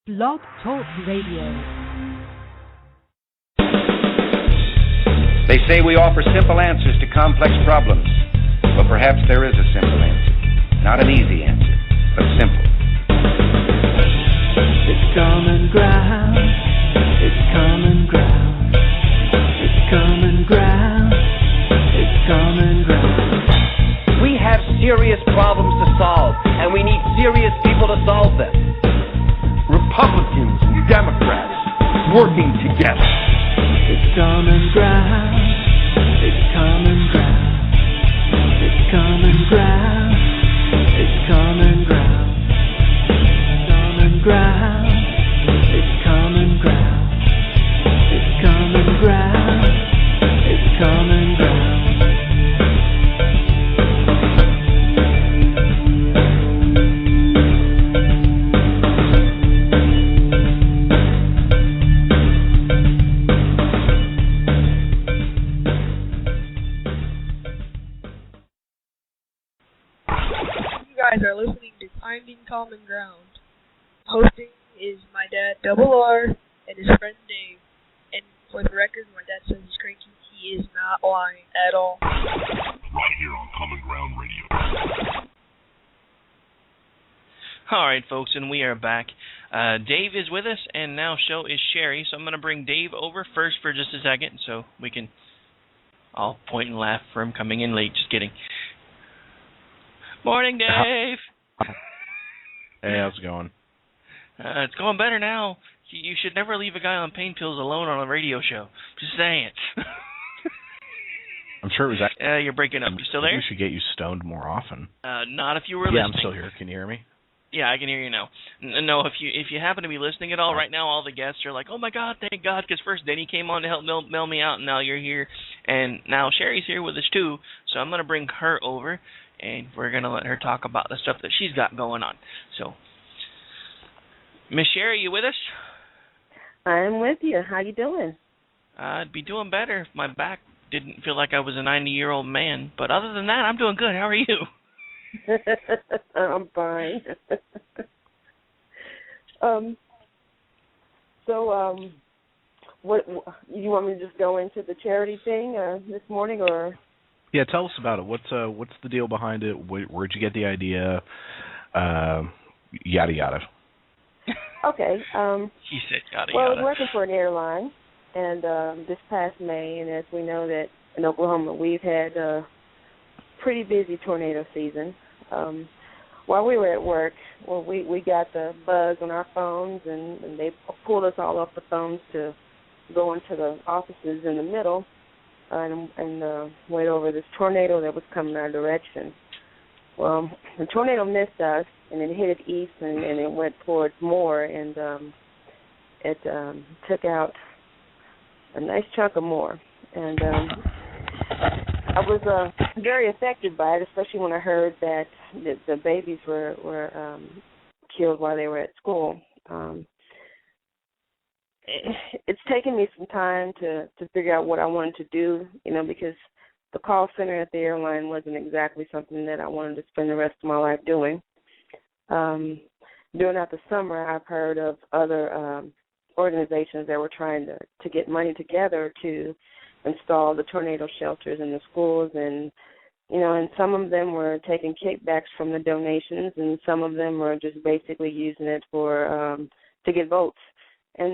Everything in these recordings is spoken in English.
Blog Talk Radio. They say we offer simple answers to complex problems, but perhaps there is a simple answer. Not an easy answer, but simple. It's common ground. It's common ground. It's common ground. It's common ground. We have serious problems to solve, and we need serious people to solve them. Republicans and Democrats working together. It's common ground. It's common ground. It's common ground. It's common ground. Common ground. It's common ground. It's common ground. It's common ground. You guys are listening to Finding Common Ground. Hosting is my dad, Double R, and his friend Dave. And for the record, my dad says he's cranky. He is not lying at all. Right here on Common Ground Radio. All right, folks, and we are back. Dave is with us, and now show is Sherri. So I'm going to bring Dave over first for just a second so we can all point and laugh for him coming in late. Just kidding. Morning, Dave. Hey, how's it going? It's going better now. You should never leave a guy on pain pills alone on a radio show. Just saying it. I'm sure it was actually... you're breaking up. You still there? We should get you stoned more often. Not if you were listening. Yeah, I'm still here. Can you hear me? Yeah, I can hear you now. No, if you happen to be listening at all, right now all the guests are like, oh my God, thank God, because first Denny came on to help mail me out, and now you're here. And now Sherri's here with us too, so I'm going to bring her over, and we're going to let her talk about the stuff that she's got going on. So, Miss Sherri, you with us? I'm with you. How you doing? I'd be doing better if my back didn't feel like I was a 90-year-old man. But other than that, I'm doing good. How are you? I'm fine. What you want me to just go into the charity thing this morning, or? Yeah, tell us about it. What's the deal behind it? Where'd you get the idea? Yada yada. Okay. She said yada well, yada. I was working for an airline, and this past May, and as we know that in Oklahoma we've had a pretty busy tornado season. While we were at work, we got the buzz on our phones, and they pulled us all off the phones to go into the offices in the middle and wait over this tornado that was coming our direction. Well, the tornado missed us, and it headed east, and it went towards Moore, and it took out a nice chunk of Moore. And I was very affected by it, especially when I heard that the babies were killed while they were at school. It's taken me some time to figure out what I wanted to do, because the call center at the airline wasn't exactly something that I wanted to spend the rest of my life doing. During the summer, I've heard of other organizations that were trying to get money together to install the tornado shelters in the schools, and some of them were taking kickbacks from the donations, and some of them were just basically using it for to get votes. And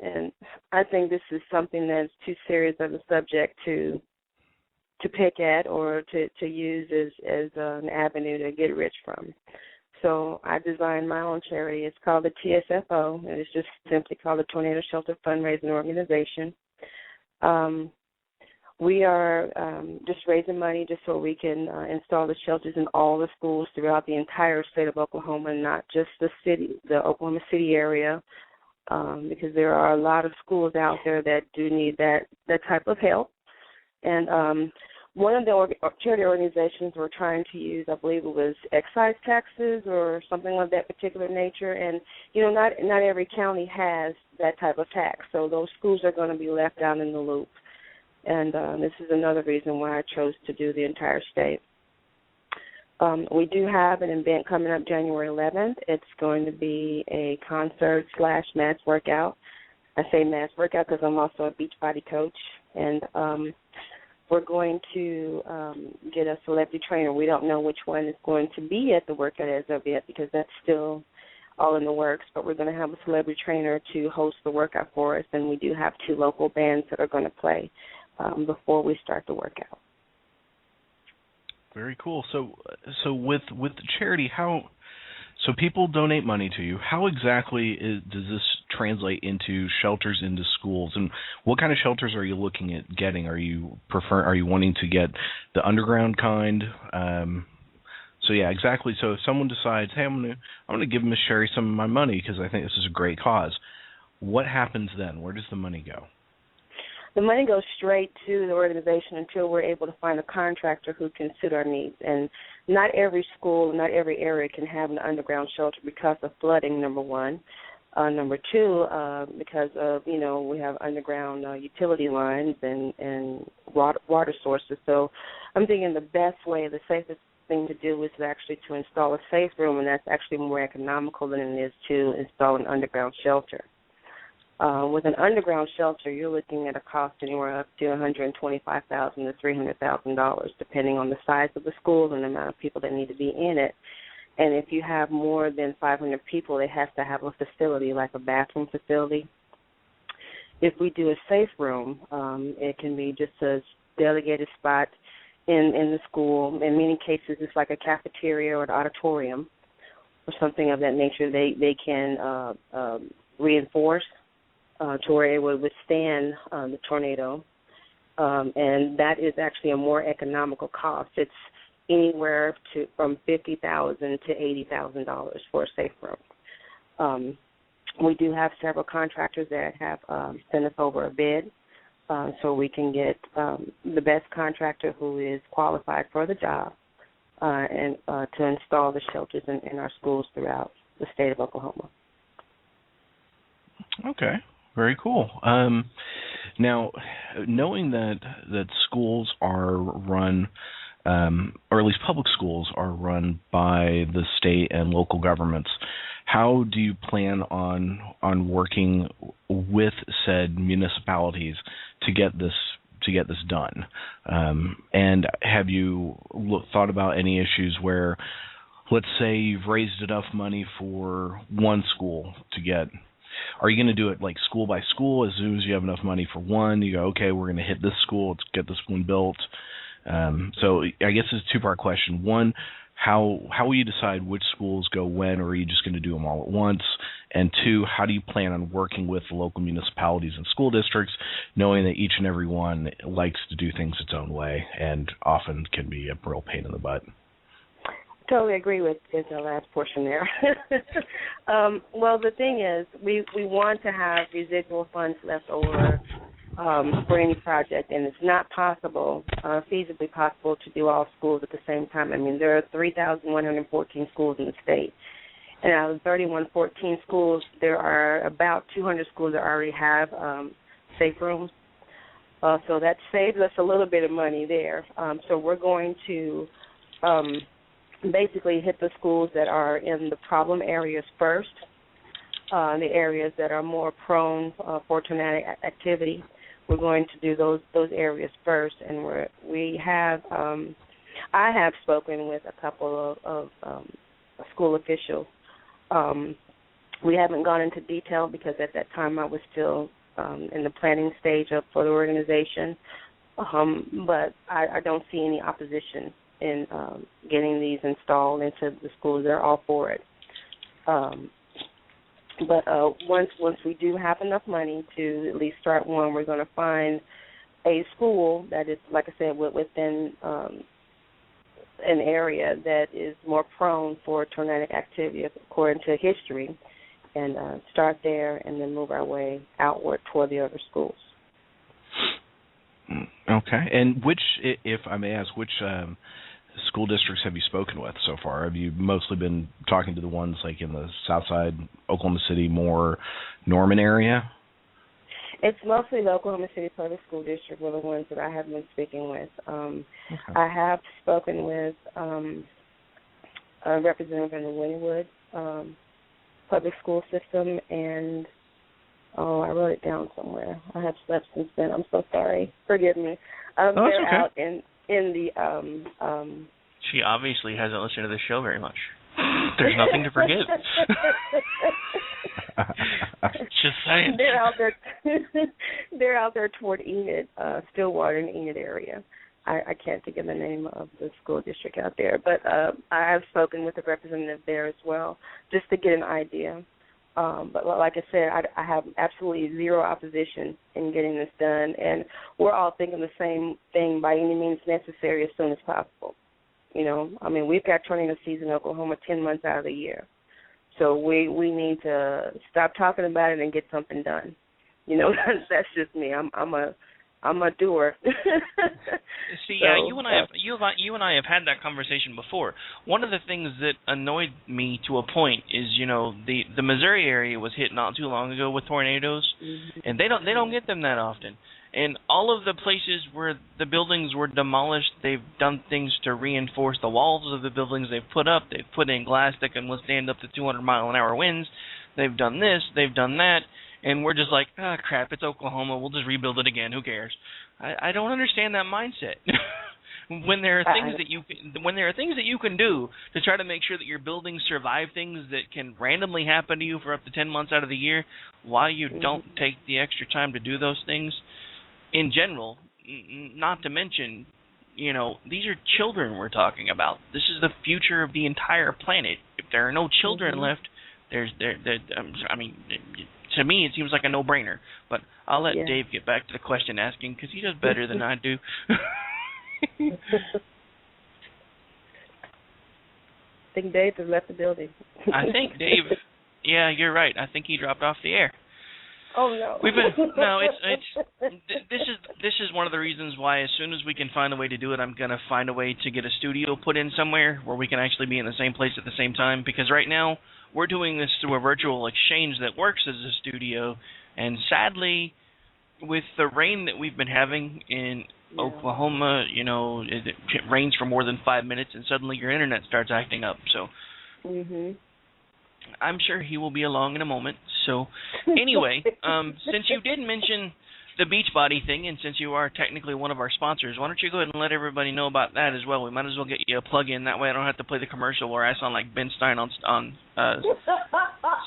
and I think this is something that's too serious of a subject to pick at or to use as an avenue to get rich from. So I designed my own charity. It's called the TSFO, and it's just simply called the Tornado Shelter Fundraising Organization. We are just raising money just so we can install the shelters in all the schools throughout the entire state of Oklahoma, not just the Oklahoma City area, because there are a lot of schools out there that do need that type of help. And one of the charity organizations were trying to use, I believe it was excise taxes or something of that particular nature. And, not every county has that type of tax, so those schools are going to be left out in the loop. And this is another reason why I chose to do the entire state. We do have an event coming up January 11th. It's going to be a concert/mass workout. I say mass workout because I'm also a Beachbody coach, and we're going to get a celebrity trainer. We don't know which one is going to be at the workout as of yet because that's still all in the works, but we're going to have a celebrity trainer to host the workout for us, and we do have 2 local bands that are going to play before we start the workout. Very cool. So with the charity, so people donate money to you. How exactly does this translate into shelters into schools, and what kind of shelters are you looking at getting? Are you wanting to get the underground kind? So yeah, exactly. So if someone decides, hey, I'm gonna give Miss Sherri some of my money because I think this is a great cause, what happens then? Where does the money go? The money goes straight to the organization until we're able to find a contractor who can suit our needs. And not every school, not every area can have an underground shelter because of flooding, number one. Number two, because of, we have underground utility lines and water sources. So I'm thinking the best way, the safest thing to do is actually to install a safe room, and that's actually more economical than it is to install an underground shelter. With an underground shelter, you're looking at a cost anywhere up to $125,000 to $300,000, depending on the size of the school and the amount of people that need to be in it. And if you have more than 500 people, it has to have a facility, like a bathroom facility. If we do a safe room, it can be just a delegated spot in the school. In many cases, it's like a cafeteria or an auditorium or something of that nature. They can reinforce to where it would withstand the tornado, and that is actually a more economical cost. It's anywhere from $50,000 to $80,000 for a safe room. We do have several contractors that have sent us over a bid, so we can get the best contractor who is qualified for the job and to install the shelters in our schools throughout the state of Oklahoma. Okay. Very cool. Now, knowing that schools are run, or at least public schools are run by the state and local governments, how do you plan on working with said municipalities to get this done? And have you thought about any issues where, let's say, you've raised enough money for one school to get? Are you going to do it like school by school? As soon as you have enough money for one, you go, okay, we're going to hit this school, let's get this one built. So I guess it's a two-part question. One, how will you decide which schools go when, or are you just going to do them all at once? And two, how do you plan on working with the local municipalities and school districts, knowing that each and every one likes to do things its own way and often can be a real pain in the butt? Totally agree with the last portion there. Well, the thing is, we want to have residual funds left over for any project, and it's not possible, feasibly possible, to do all schools at the same time. I mean, there are 3,114 schools in the state, and out of 3,114 schools, there are about 200 schools that already have safe rooms. So that saves us a little bit of money there. So we're going to basically hit the schools that are in the problem areas first, the areas that are more prone for tornadic activity. We're going to do those areas first, and I have spoken with a couple of school officials. We haven't gone into detail because at that time I was still in the planning stage for the organization, but I don't see any opposition in getting these installed into the schools. They're all for it. But once we do have enough money to at least start one, we're going to find a school that is, like I said, within an area that is more prone for tornadic activity according to history, and start there and then move our way outward toward the other schools. Okay. And which, if I may ask, which school districts have you spoken with so far? Have you mostly been talking to the ones like in the South Side, Oklahoma City, more Norman area? It's mostly the Oklahoma City Public School District were the ones that I have been speaking with. Okay. I have spoken with a representative in the Wynwood public school system, and I wrote it down somewhere. I have slept since then. I'm so sorry. Forgive me. They're okay. out in the She obviously hasn't listened to this show very much. There's nothing to forgive. Just saying. They're out there. They're out there toward Enid, Stillwater and Enid area. I can't think of the name of the school district out there, but I have spoken with a representative there as well, just to get an idea. But like I said, I have absolutely zero opposition in getting this done, and we're all thinking the same thing: by any means necessary, as soon as possible. You know, I mean, we've got tornado season in Oklahoma 10 months out of the year, so we need to stop talking about it and get something done. You know, that's just me. I'm a doer. See, yeah, you and I have had that conversation before. One of the things that annoyed me to a point is, you know, the Missouri area was hit not too long ago with tornadoes, and they don't get them that often. And all of the places where the buildings were demolished, they've done things to reinforce the walls of the buildings they've put up. They've put in glass that can withstand up to 200-mile-an-hour winds. They've done this. They've done that. And we're just like, crap, it's Oklahoma. We'll just rebuild it again. Who cares? I don't understand that mindset. When there are things that you can do to try to make sure that your buildings survive things that can randomly happen to you for up to 10 months out of the year, why you don't take the extra time to do those things in general, not to mention, you know, these are children we're talking about. This is the future of the entire planet. If there are no children left, to me, it seems like a no-brainer. But I'll let Dave get back to the question asking, because he does better than I do. I think Dave has left the building. I think Dave. Yeah, you're right. I think he dropped off the air. Oh no. This is one of the reasons why, as soon as we can find a way to do it, I'm gonna find a way to get a studio put in somewhere where we can actually be in the same place at the same time. Because right now we're doing this through a virtual exchange that works as a studio, and sadly, with the rain that we've been having in Oklahoma, you know, it rains for more than 5 minutes, and suddenly your internet starts acting up. So. I'm sure he will be along in a moment. So, anyway, since you did mention the Beachbody thing, and since you are technically one of our sponsors, why don't you go ahead and let everybody know about that as well? We might as well get you a plug in. That way I don't have to play the commercial where I sound like Ben Stein on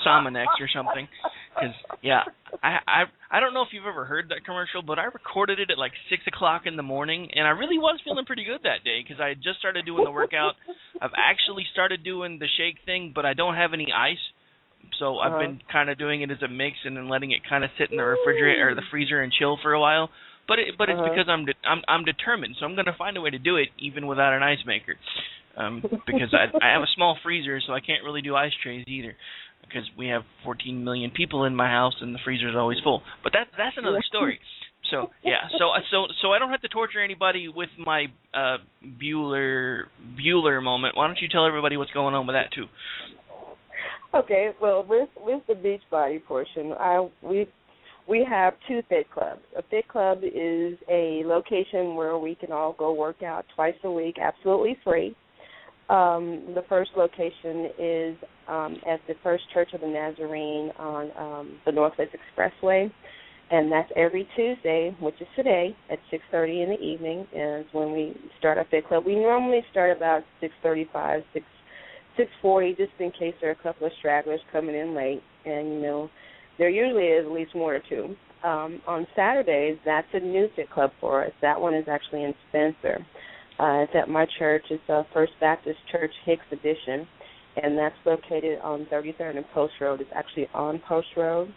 Salmonex or something. Because, yeah, I don't know if you've ever heard that commercial, but I recorded it at like 6 o'clock in the morning, and I really was feeling pretty good that day because I had just started doing the workout. I've actually started doing the shake thing, but I don't have any ice. So I've been kind of doing it as a mix and then letting it kind of sit in the refrigerator or the freezer and chill for a while. But it's because I'm determined, so I'm going to find a way to do it even without an ice maker. Because I have a small freezer, so I can't really do ice trays either. Because we have 14 million people in my house and the freezer is always full. But that's another story. So yeah, so I don't have to torture anybody with my Bueller moment. Why don't you tell everybody what's going on with that too? Okay, well, with the Beachbody portion, we have two fit clubs. A fit club is a location where we can all go work out twice a week, absolutely free. The first location is at the First Church of the Nazarene on the Northwest Expressway, and that's every Tuesday, which is today, at 6:30 in the evening, is when we start our fit club. We normally start about 6:35, 6:40, just in case there are a couple of stragglers coming in late, and, you know, there usually is at least one or two. On Saturdays, that's a new fit club for us. That one is actually in Spencer. It's at my church. It's First Baptist Church Hicks Edition, and that's located on 33rd and Post Road. It's actually on Post Road,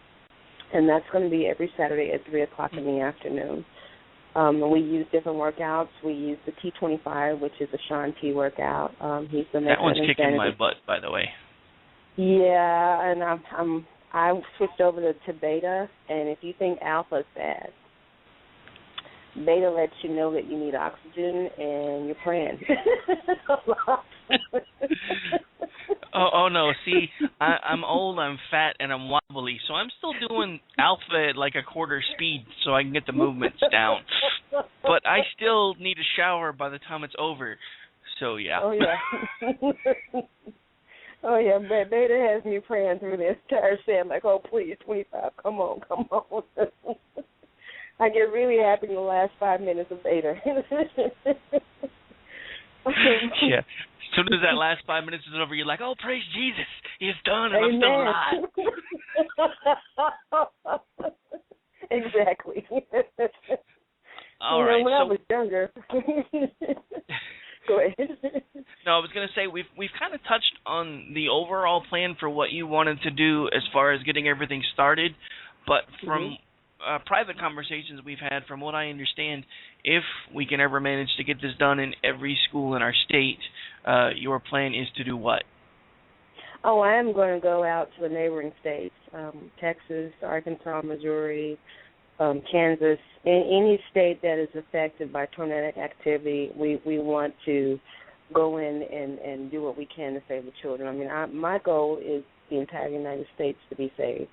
and that's going to be every Saturday at 3 o'clock in the afternoon. We use different workouts. We use the T25, which is a Sean T workout. He's the that one's kicking my butt, by the way. Yeah, and I switched over to Beta, and if you think Alpha's bad, Beta lets you know that you need oxygen, and you're praying. Oh no! See, I'm old, I'm fat, and I'm wobbly, so I'm still doing Alpha at like a quarter speed so I can get the movements down. But I still need a shower by the time it's over. So yeah. Oh yeah. Oh, yeah, Beta has me praying through the entire set, like, oh, please, 25, come on. I get really happy in the last 5 minutes of Beta. Yeah. As soon as that last 5 minutes is over, you're like, oh, praise Jesus, he's done, and I'm still alive. Exactly. All right. When I was younger. Go ahead. No, I was going to say we've kind of touched on the overall plan for what you wanted to do as far as getting everything started, but from private conversations we've had, from what I understand, if we can ever manage to get this done in every school in our state, your plan is to do what? Oh, I am going to go out to the neighboring states, Texas, Arkansas, Missouri, Kansas, any state that is affected by tornadic activity. We want to go in and do what we can to save the children. I mean, my goal is the entire United States to be saved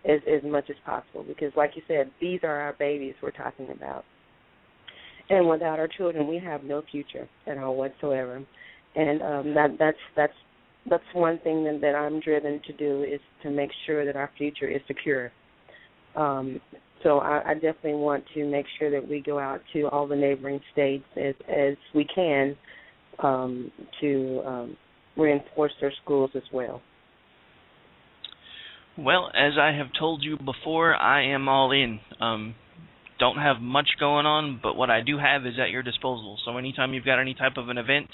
as much as possible, because, like you said, these are our babies we're talking about. And without our children, we have no future at all whatsoever. And that's one thing that I'm driven to do, is to make sure that our future is secure. So I definitely want to make sure that we go out to all the neighboring states as we can to reinforce their schools as well. Well, as I have told you before, I am all in. Don't have much going on, but what I do have is at your disposal. So anytime you've got any type of an event,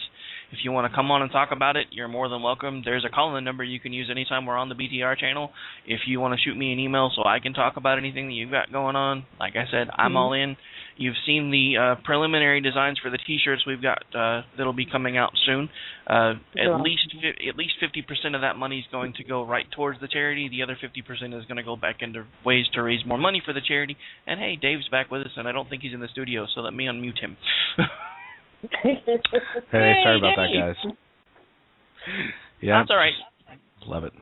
if you want to come on and talk about it, you're more than welcome. There's a call-in number you can use anytime we're on the BTR channel. If you want to shoot me an email so I can talk about anything that you've got going on, like I said, I'm all in. You've seen the preliminary designs for the T-shirts we've got that'll be coming out soon. At least 50% of that money is going to go right towards the charity. The other 50% is going to go back into ways to raise more money for the charity. And hey, Dave's back with us, and I don't think he's in the studio, so let me unmute him. Hey, sorry about that, guys. Yeah, that's all right. Love it.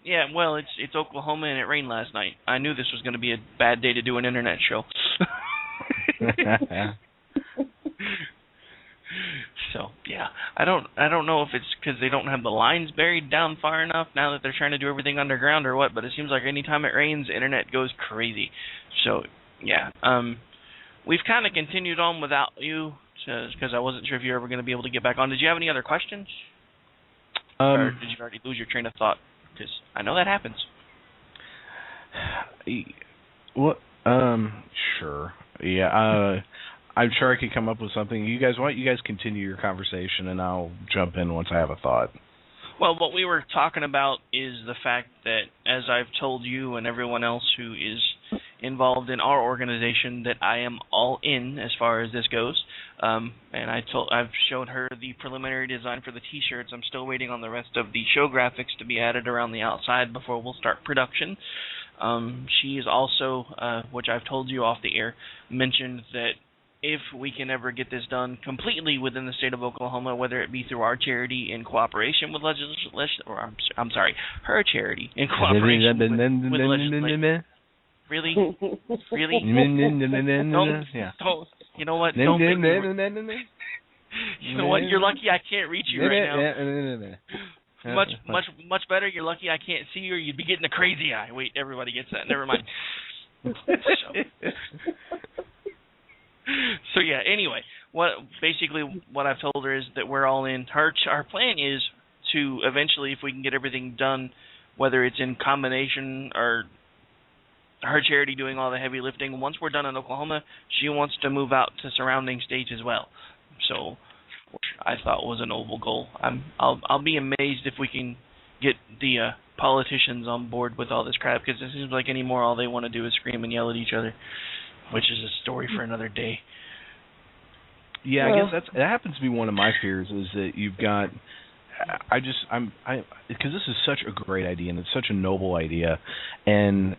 Yeah, well, it's Oklahoma, and it rained last night. I knew this was going to be a bad day to do an internet show. So yeah, I don't know if it's because they don't have the lines buried down far enough now that they're trying to do everything underground or what. But it seems like anytime it rains, internet goes crazy. So yeah, we've kind of continued on without you because I wasn't sure if you were ever going to be able to get back on. Did you have any other questions, or did you already lose your train of thought? Because I know that happens. What? Sure. Yeah. I'm sure I could come up with something. Why don't you guys continue your conversation, and I'll jump in once I have a thought. Well, what we were talking about is the fact that, as I've told you and everyone else who is involved in our organization, that I am all in as far as this goes. And I've showed her the preliminary design for the T-shirts. I'm still waiting on the rest of the show graphics to be added around the outside before we'll start production. She is also, which I've told you off the air, mentioned that if we can ever get this done completely within the state of Oklahoma, whether it be through our charity in cooperation with legislation, or her charity in cooperation with legislation. Really? Really? Don't, you know what? Don't make me you know what? You're lucky I can't reach you right now. Much better. You're lucky I can't see you, or you'd be getting a crazy eye. Wait, everybody gets that. Never mind. So yeah. Anyway, what I've told her is that we're all in. Our plan is to eventually, if we can get everything done, whether it's in combination or her charity doing all the heavy lifting, once we're done in Oklahoma, she wants to move out to surrounding states as well. So, which I thought was a noble goal. I'll be amazed if we can get the politicians on board with all this crap, because it seems like anymore all they want to do is scream and yell at each other, which is a story for another day. Yeah, I guess that happens to be one of my fears, is that you've got. Because this is such a great idea and it's such a noble idea, and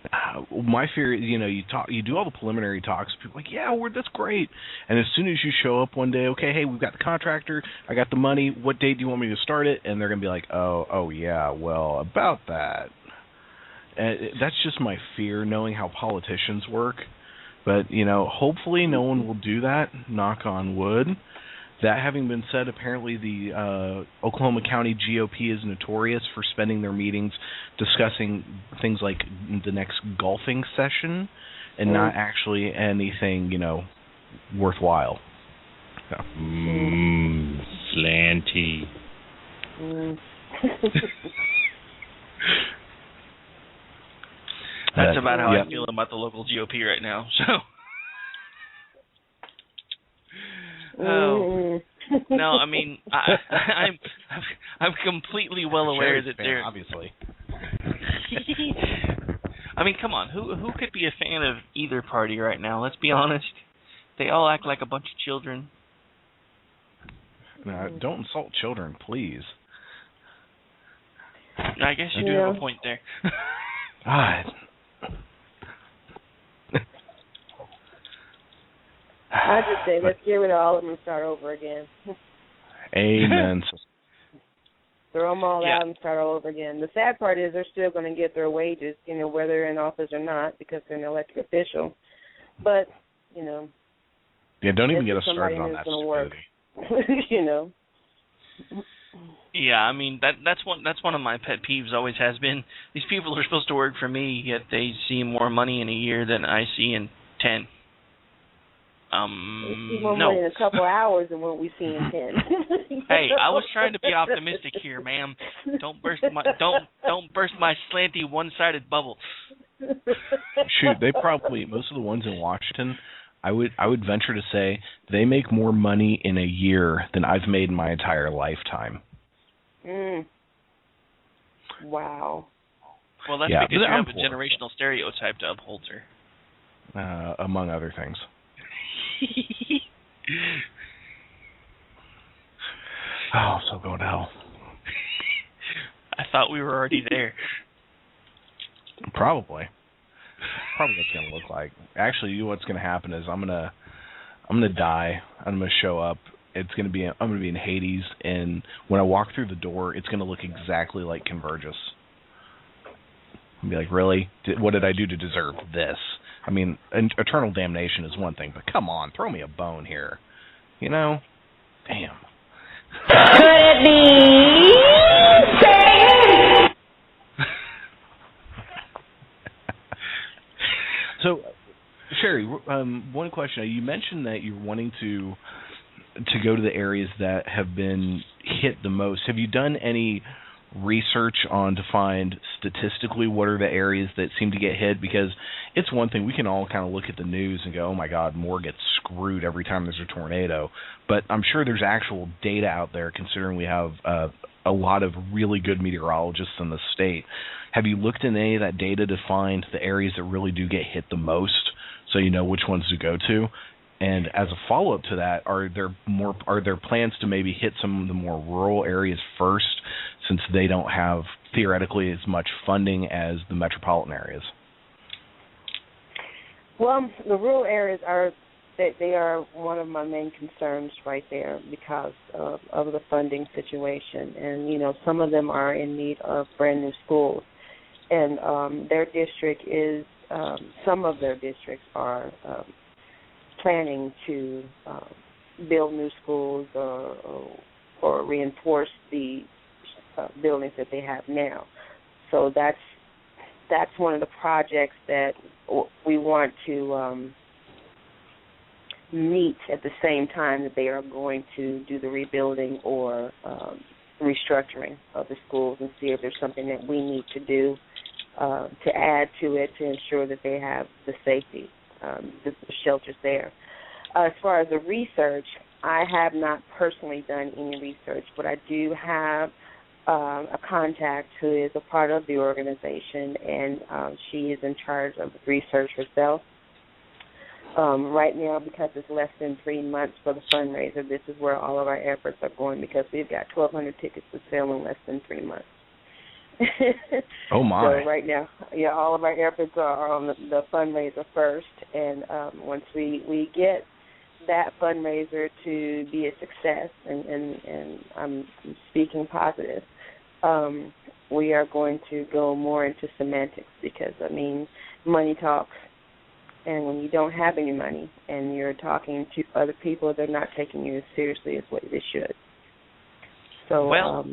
my fear is, you do all the preliminary talks, people are like, yeah, that's great, and as soon as you show up one day, okay, hey, we've got the contractor, I got the money, what date do you want me to start it? And they're gonna be like, oh yeah, well, about that. And that's just my fear, knowing how politicians work. But hopefully no one will do that, knock on wood. That having been said, apparently the Oklahoma County GOP is notorious for spending their meetings discussing things like the next golfing session and not actually anything, worthwhile. So. Slanty. That's about how I feel about the local GOP right now. So. Oh no! I mean, I'm completely well aware that they're obviously. I mean, come on, who could be a fan of either party right now? Let's be honest. They all act like a bunch of children. No, don't insult children, please. I guess you do have a point there. God. I just say let's get rid of all of them and start over again. Amen. Throw them all out and start all over again. The sad part is they're still going to get their wages, whether they're in office or not, because they're an elected official. But, yeah, don't even get us started on that stupidity. Yeah, I mean that's one of my pet peeves. Always has been. These people are supposed to work for me, yet they see more money in a year than I see in 10. We see more money in a couple hours than what we see in 10. Hey, I was trying to be optimistic here, ma'am. Don't burst my slanty one-sided bubble. Shoot, they probably, most of the ones in Washington, I would venture to say they make more money in a year than I've made in my entire lifetime. Wow. Well, that's because you have a generational stereotype to uphold, sir. Among other things. Oh, so going to hell. I thought we were already there. Probably what it's going to look like. Actually, what's going to happen is I'm going to die. I'm going to show up. I'm going to be in Hades, and when I walk through the door, it's going to look exactly like Convergys. I'll be like, really? What did I do to deserve this? I mean, eternal damnation is one thing, but come on, throw me a bone here. Damn. Could it be Satan? So, Sherri, one question. You mentioned that you're wanting to go to the areas that have been hit the most. Have you done any research on to find statistically what are the areas that seem to get hit? Because it's one thing, we can all kind of look at the news and go, oh my God, more gets screwed every time there's a tornado, but I'm sure there's actual data out there, considering we have a lot of really good meteorologists in the state. Have you looked in any of that data to find the areas that really do get hit the most, so you know which ones to go to? And as a follow-up to that, are there plans to maybe hit some of the more rural areas first, since they don't have theoretically as much funding as the metropolitan areas? Well, the rural areas are one of my main concerns right there because of the funding situation, and some of them are in need of brand new schools, and their district is some of their districts are planning to build new schools or reinforce the buildings that they have now. So that's one of the projects that we want to meet at the same time that they are going to do the rebuilding or restructuring of the schools, and see if there's something that we need to do to add to it to ensure that they have the safety, the shelters there. As far as the research, I have not personally done any research, but I do have a contact who is a part of the organization, and she is in charge of research herself. Right now, because it's less than 3 months for the fundraiser, this is where all of our efforts are going, because we've got 1,200 tickets to sell in less than 3 months. Oh, my. So right now, all of our efforts are on the fundraiser first, and once we get that fundraiser to be a success, and I'm speaking positive, we are going to go more into semantics, because, money talks, And when you don't have any money and you're talking to other people, they're not taking you as seriously as what they should. So, well,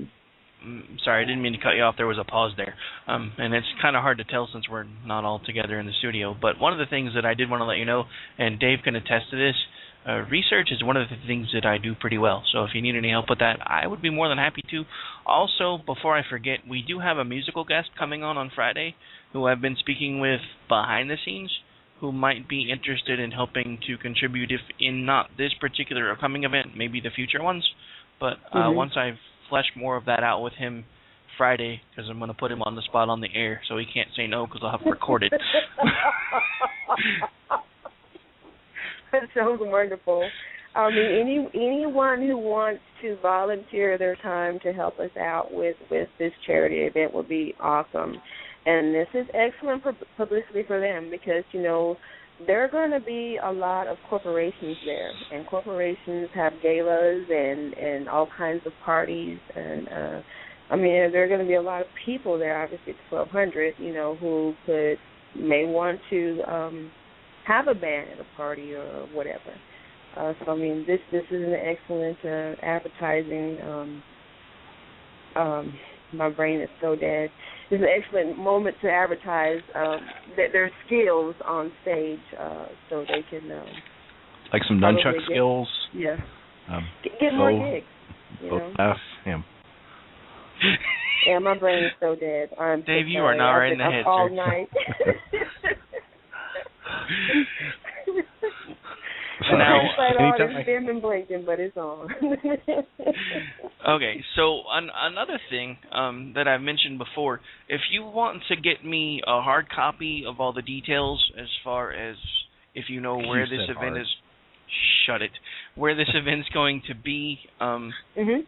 sorry, I didn't mean to cut you off. There was a pause there. And it's kind of hard to tell since we're not all together in the studio. But one of the things that I did want to let you know, and Dave can attest to this, research is one of the things that I do pretty well. So if you need any help with that, I would be more than happy to. Also, before I forget, we do have a musical guest coming on Friday who I've been speaking with behind the scenes, who might be interested in helping to contribute, if in not this particular upcoming event, maybe the future ones. But once I've fleshed more of that out with him Friday, because I'm going to put him on the spot on the air, so he can't say no because I'll have to record it. That sounds wonderful. I mean, anyone who wants to volunteer their time to help us out with this charity event would be awesome. And this is excellent publicity for them because, you know, there are going to be a lot of corporations there. And corporations have galas and all kinds of parties. And, I mean, there are going to be a lot of people there, obviously it's 1,200, you know, who may want to have a band at a party or whatever. So, I mean, this is an excellent advertising. My brain is so dead. It's an excellent moment to advertise their skills on stage, so they can like some nunchuck skills. Yeah. Get more gigs. You know? Yeah. Yeah, my brain is so dead. Dave, you are not right in the head, all sir. night. Now, it's dim and blinking, but it's on. Okay, so another thing that I've mentioned before, if you want to get me a hard copy of all the details as far as if you know where this event is, where this event's going to be,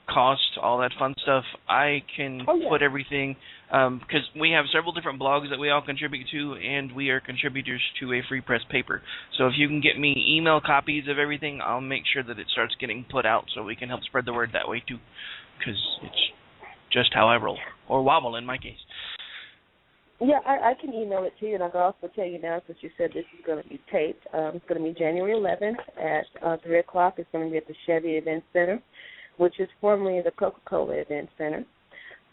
cost, all that fun stuff, I can put everything, because we have several different blogs that we all contribute to, and we are contributors to a free press paper. So if you can get me email copies of everything, I'll make sure that it starts getting put out so we can help spread the word that way too, because it's just how I roll, or wobble in my case. Yeah, I can email it to you, and I can also tell you now, since you said this is going to be taped, it's going to be January 11th at 3 o'clock. It's going to be at the Chevy Event Center, which is formerly the Coca-Cola Event Center.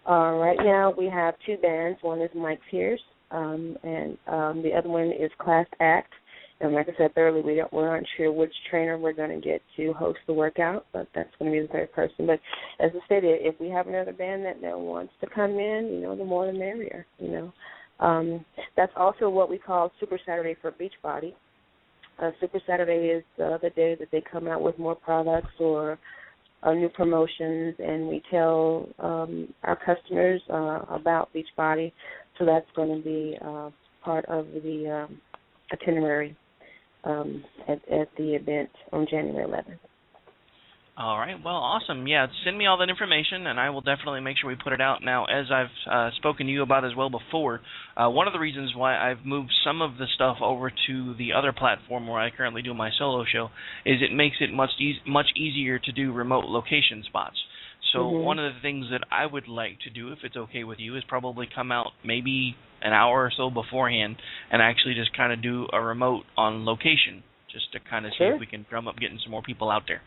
Right now we have two bands. One is Mike Pierce, and the other one is Class Act. And like I said earlier, we aren't sure which trainer we're going to get to host the workout, but that's going to be the third person. But as I said, if we have another band that wants to come in, you know, the more the merrier, you know. That's also what we call Super Saturday for Beachbody. Super Saturday is the day that they come out with more products or new promotions, and we tell our customers about Beachbody. So that's going to be part of the itinerary at the event on January 11th. All right. Well, awesome. Yeah, send me all that information, and I will definitely make sure we put it out. Now, as I've spoken to you about as well before, one of the reasons why I've moved some of the stuff over to the other platform where I currently do my solo show is it makes it much easier to do remote location spots. So one of the things that I would like to do, if it's okay with you, is probably come out maybe an hour or so beforehand and actually just kind of do a remote on location, just to kind of see if we can drum up getting some more people out there.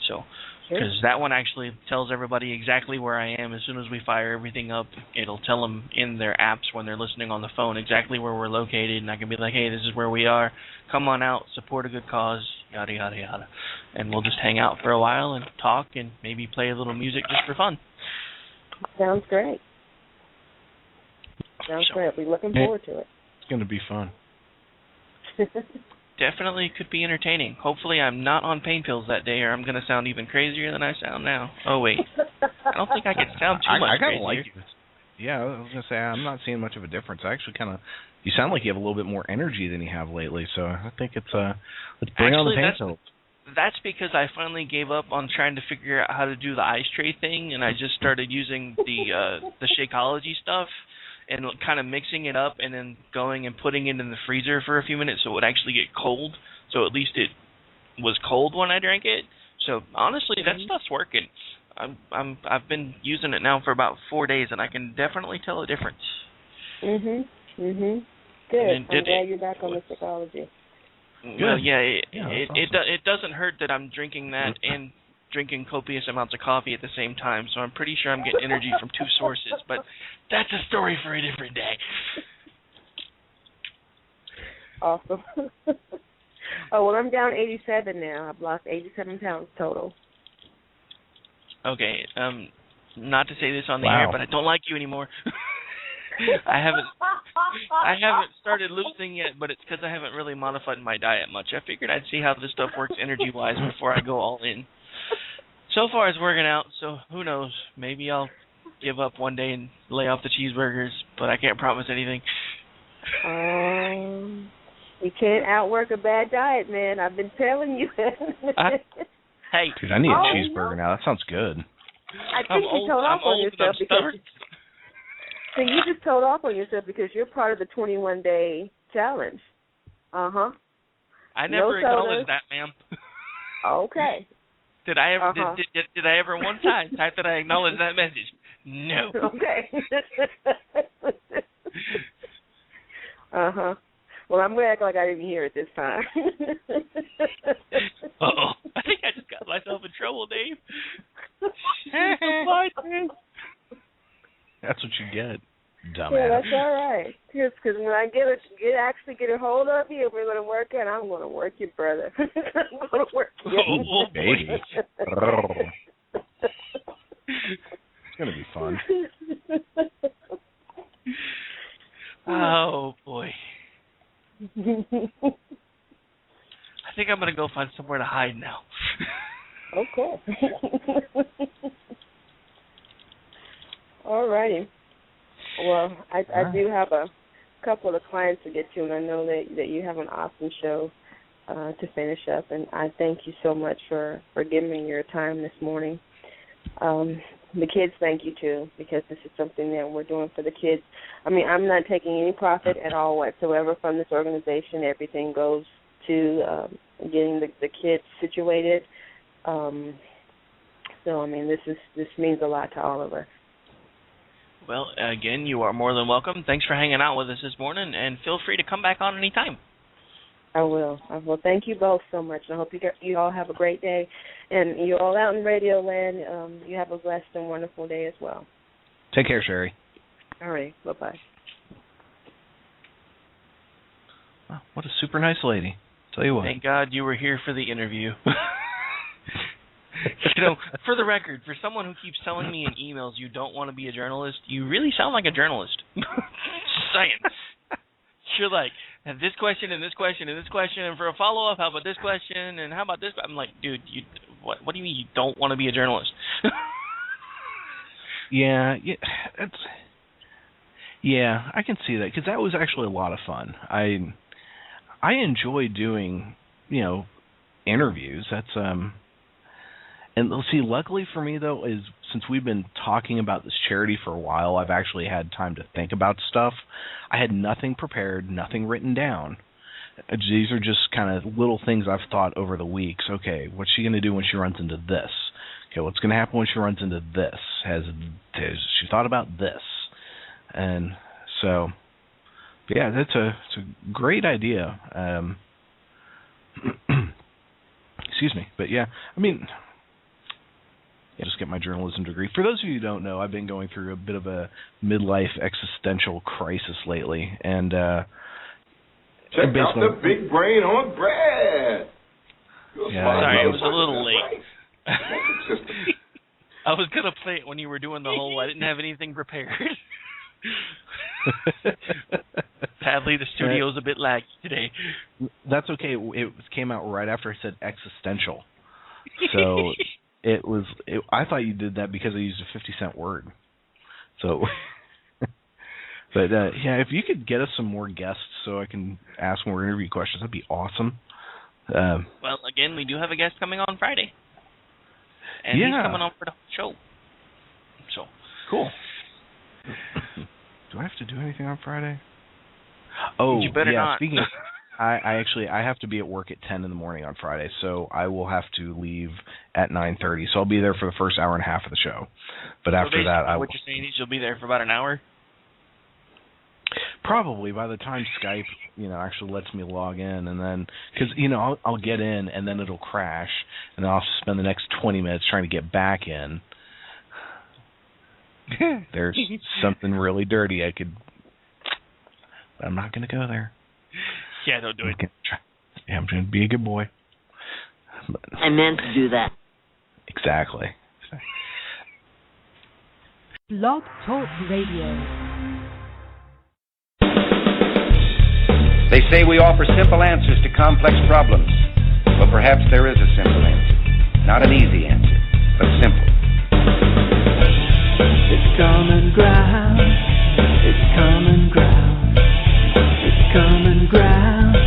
So, because that one actually tells everybody exactly where I am. As soon as we fire everything up, it'll tell them in their apps when they're listening on the phone exactly where we're located, and I can be like, hey, this is where we are. Come on out, support a good cause, yada, yada, yada. And we'll just hang out for a while and talk and maybe play a little music just for fun. Sounds great. Sounds great. We're looking forward to it. It's going to be fun. Definitely could be entertaining. Hopefully I'm not on pain pills that day, or I'm going to sound even crazier than I sound now. Oh, wait. I don't think I can sound too much crazier. I kind of like it. Yeah, I was going to say, I'm not seeing much of a difference. I actually kind of, you sound like you have a little bit more energy than you have lately, so I think it's, let's bring on the pain pills. That's because I finally gave up on trying to figure out how to do the ice tray thing, and I just started using the Shakeology stuff and kind of mixing it up and then going and putting it in the freezer for a few minutes so it would actually get cold. So at least it was cold when I drank it. So honestly, that stuff's working. I've been using it now for about 4 days, and I can definitely tell a difference. Good. I'm glad you're back on the Shakeology. Well, yeah, awesome. It doesn't hurt that I'm drinking that and drinking copious amounts of coffee at the same time, so I'm pretty sure I'm getting energy from two sources, but that's a story for a different day. Awesome. Oh, well, I'm down 87 now. I've lost 87 pounds total. Okay, not to say this on the Wow. air, but I don't like you anymore. I haven't started losing yet, but it's because I haven't really modified my diet much. I figured I'd see how this stuff works energy-wise before I go all in. So far, it's working out, so who knows? Maybe I'll give up one day and lay off the cheeseburgers, but I can't promise anything. You can't outwork a bad diet, man. I've been telling you. Hey. Dude, I need a cheeseburger now. That sounds good. I think you told off on yourself because so you just told off on yourself because you're part of the 21-day challenge. Uh-huh. I never acknowledged that, ma'am. Okay. Did I ever did I ever one time type that I acknowledged that message? No. Okay. Uh-huh. Well, I'm going to act like I didn't hear it this time. Uh-oh. I think I just got myself in trouble, Dave. That's what you get, dumbass. Yeah, that's all right. Because when I get a hold of you, we're going to work it. I'm going to work you, brother. I'm going to work you. Oh, baby. It's going to be fun. Oh, boy. I think I'm going to go find somewhere to hide now. Okay. All righty. Well, I do have a couple of clients to get to, and I know that you have an awesome show to finish up, and I thank you so much for giving me your time this morning. The kids thank you, too, because this is something that we're doing for the kids. I mean, I'm not taking any profit at all whatsoever from this organization. Everything goes to getting the kids situated. So, I mean, this means a lot to all of us. Well, again, you are more than welcome. Thanks for hanging out with us this morning, and feel free to come back on anytime. I will. Thank you both so much. I hope you all have a great day. And you all out in Radio Land, you have a blessed and wonderful day as well. Take care, Sherri. All right. Bye-bye. Wow, what a super nice lady. Tell you what. Thank God you were here for the interview. You know, for the record, for someone who keeps telling me in emails you don't want to be a journalist, you really sound like a journalist. Just saying. You're like, have this question and this question and this question, and for a follow-up, how about this question, and how about this? I'm like, dude, what do you mean you don't want to be a journalist? Yeah, I can see that, because that was actually a lot of fun. I enjoy doing, interviews. That's and see, luckily for me though, is since we've been talking about this charity for a while, I've actually had time to think about stuff. I had nothing prepared, nothing written down. These are just kind of little things I've thought over the weeks. Okay, what's she going to do when she runs into this? Okay, what's going to happen when she runs into this? Has she thought about this? And so, yeah, it's a great idea. Excuse me, but yeah, I mean, just get my journalism degree. For those of you who don't know, I've been going through a bit of a midlife existential crisis lately, and check out the big brain on bread. Sorry, it was a little late. I was gonna play it when you were doing the whole. I didn't have anything prepared. Sadly, the studio's a bit laggy today. That's okay. It came out right after I said existential, so. I thought you did that because I used a 50-cent word. So, but yeah, if you could get us some more guests so I can ask more interview questions, that'd be awesome. Well, again, we do have a guest coming on Friday, and he's coming on for the show. So cool. Do I have to do anything on Friday? Oh, you better not. Speaking of, I have to be at work at 10 in the morning on Friday, so I will have to leave at 9:30. So I'll be there for the first hour and a half of the show. But after that, what you're saying is you'll be there for about an hour? Probably by the time Skype, actually lets me log in, and then because I'll get in and then it'll crash, and then I'll spend the next 20 minutes trying to get back in. There's something really dirty I could. I'm not going to go there. Yeah, don't do it. I'm going to be a good boy. I meant to do that. Exactly. Blog Talk Radio. They say we offer simple answers to complex problems, but perhaps there is a simple answer. Not an easy answer, but simple. It's common ground. It's common ground. It's common ground.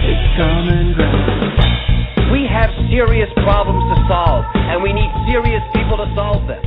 It's common ground. We have serious problems to solve, and we need serious people to solve them.